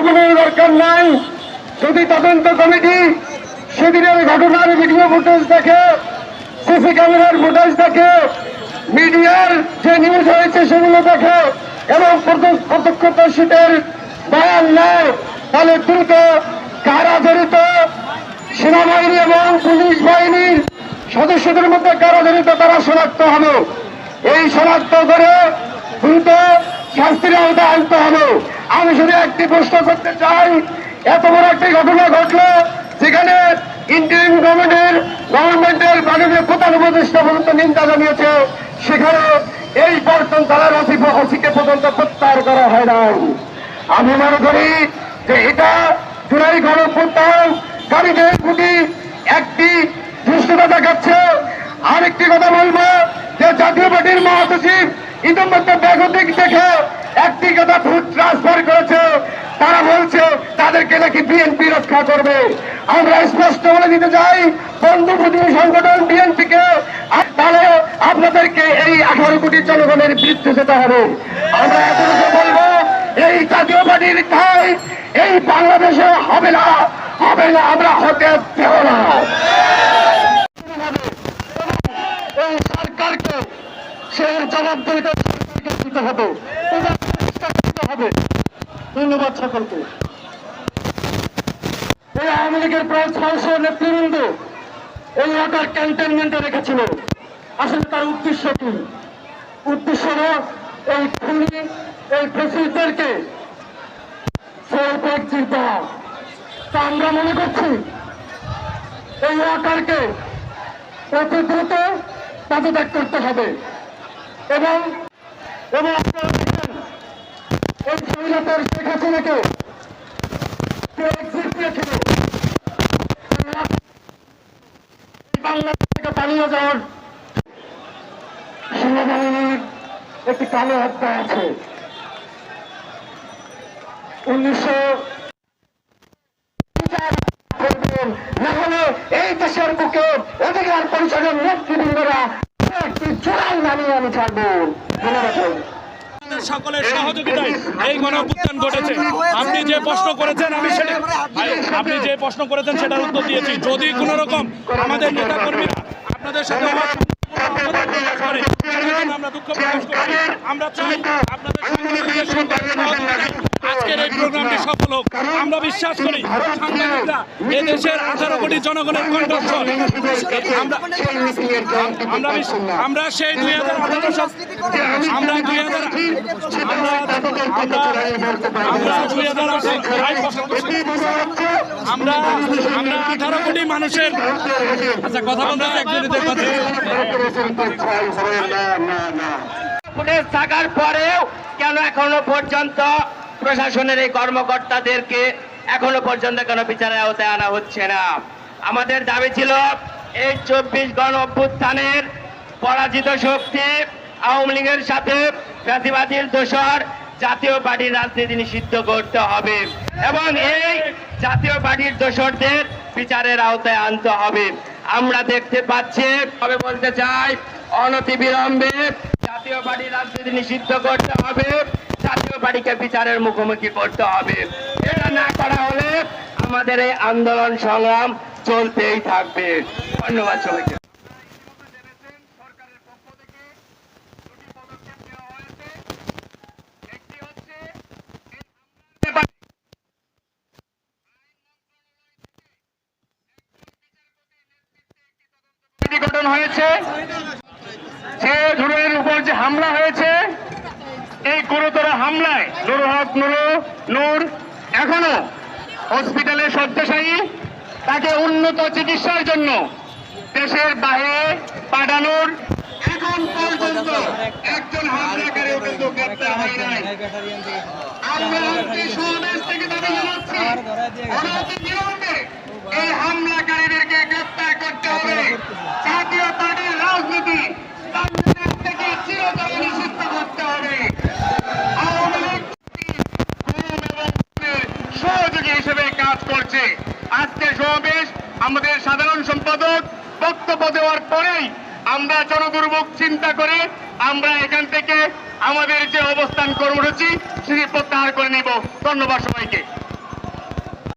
কোনো দরকার নাই। যদি তদন্ত কমিটি সেদিনের ঘটনার ভিডিও ফুটেজ দেখে, সিসি ক্যামেরার ফুটেজ দেখে, মিডিয়ার যে নিউজ হয়েছে সেগুলো দেখে এবং প্রত্যক্ষদর্শীদের বয়ান নেয়, তাহলে দ্রুত কারা জড়িত, সেনাবাহিনী এবং পুলিশ বাহিনীর সদস্যদের মধ্যে কারা জড়িত তারা শনাক্ত হবে। এই শনাক্ত করে দ্রুত শাস্তির আওতায় আনতে হবে। আমি শুধু একটি প্রশ্ন করতে চাই, এত বড় একটি ঘটনা ঘটলো যেখানে ইন্টারিম গভর্নমেন্টের মাননীয় প্রধান উপদেষ্টা পর্যন্ত নিন্দা জানিয়েছে, সেখানে এই পর্যন্ত থানার ওসিকে পর্যন্ত প্রত্যাহার করা হয় নাই। আমি মনে করি যে এটা জুলাই গণঅভ্যুত্থানকারীদের প্রতি একটি ধৃষ্টতা দেখাচ্ছে। আরেকটি কথা বলবো যে জাতীয় পার্টির মহাসচিব ইতিমধ্যে ব্যাগতিক দেখে একটি কথা ট্রান্সফার করেছে, তারা বলছে তাদেরকে নাকি বিএনপি রক্ষা করবে। আমরা স্পষ্ট বলে দিতে চাই বন্ধু প্রতিনিধি সংগঠন বিএনপিকে, তাহলে আপনাদেরকে এই 18 কোটি জনগণের বিরুদ্ধে যেতে হবে। আমরা এতটুকু বলবো, এই জাতীয় পার্টির ঠাই এই বাংলাদেশে হবে না, হবে না, আমরা হতে দেব না। এই সরকারকে সেই জবাবদিহিতা দিতে হবে, হবে। ধন্যবাদ সকলকে। এই আওয়ামী লীগের প্রায় 600 নেতৃবৃন্দ এই ওয়াটার ক্যান্টনমেন্টে রেখেছিল। আসলে তার উদ্দেশ্য কি? উদ্দেশ্য হল এই খুনি, এই ফেসিলিটিদেরকে তা আমরা মনে করছি এই ওয়াটারকে অতি দ্রুত পদত্যাগ করতে হবে এবং আপনারা দেখেন এই স্বাধীনতার শেখ হাসিনাকে বাংলাদেশ থেকে পালিয়ে যাওয়ার সেনাবাহিনীর একটি কালো হত্যা আছে। 1900 না হলে এই দেশের বুকে অধিকার পরিষদের নেতৃবৃন্দরা একটি চূড়াই নামিয়ে আমি ছাড়বো। ধন্যবাদ। সকলের সহযোগিতায় এই গণঅভ্যুত্থান ঘটেছে। আপনি যে প্রশ্ন করেছেন সেটার উত্তর দিয়েছি। যদি কোনো রকম আমাদের নেতা কর্মীরা আপনাদের সাথে আমরা দুঃখ প্রকাশ করছি। আমরা চাই আপনাদের আজকের এই প্রোগ্রামটি সফল হোক। আমরা বিশ্বাস করি সাংবাদিকরা এদেশের 18 কোটি জনগণের কণ্ঠস্বর। আমরা সেই 2018 সাল আমরা 18 কোটি মানুষের কথা বলতে থাকার পরেও কেন এখনো পর্যন্ত প্রশাসনের এই কর্মকর্তাদেরকে এখনো পর্যন্ত কেন বিচারের আওতায় আনা হচ্ছে না? আমাদের দাবি ছিল এই 24 গণ অভ্যুত্থানের পরাজিত শক্তি আওয়ামী লীগের সাথে ফ্যাসিবাদীর দোসর জাতীয় পার্টির রাজনীতি নিষিদ্ধ করতে হবে এবং এই জাতীয় পার্টির দোসরদের বিচারের আওতায় আনতে হবে। আমরা দেখতে পাচ্ছি, তবে বলতে চাই অনতিবিলম্বে জাতীয় পার্টির রাজনীতি নিষিদ্ধ করতে হবে, জাতীয় পার্টিকে বিচারের মুখোমুখি করতে হবে। এটা না করা হলে আমাদের এই আন্দোলন সংগ্রাম চলতেই থাকবে। ধন্যবাদ সবাইকে। গঠন হয়েছে, যে নুরের উপর যে হামলা হয়েছে, এই গুরুতর হামলায় নুরুল হক নূর এখনো হসপিটালে শয্যাশায়ী। তাকে উন্নত চিকিৎসার জন্য দেশের বাইরে পাঠানোর এখন পর্যন্ত একজন হামলাকারী কিন্তু গ্রেপ্তার হয় নাই। আমরা সমাবেশ থেকে দাবি জানাচ্ছি অনতিবিলম্বে এই হামলাকারীদেরকে গ্রেপ্তার করতে হবে। জাতীয় পার্টির রাজনীতি বাংলাদেশ থেকে চিরতরে নিষিদ্ধ করতে হবে। আওয়ামী লীগ সহযোগী হিসেবে কাজ করছে। আজকের সমাবেশ আমাদের সাধারণ সম্পাদক বক্তব্য দেওয়ার পরেই আমরা জনদুর্ভোগ চিন্তা করে আমরা এখান থেকে আমাদের যে অবস্থান কর্মসূচি সেটি প্রত্যাহার করে নিব। ধন্যবাদ সবাইকে।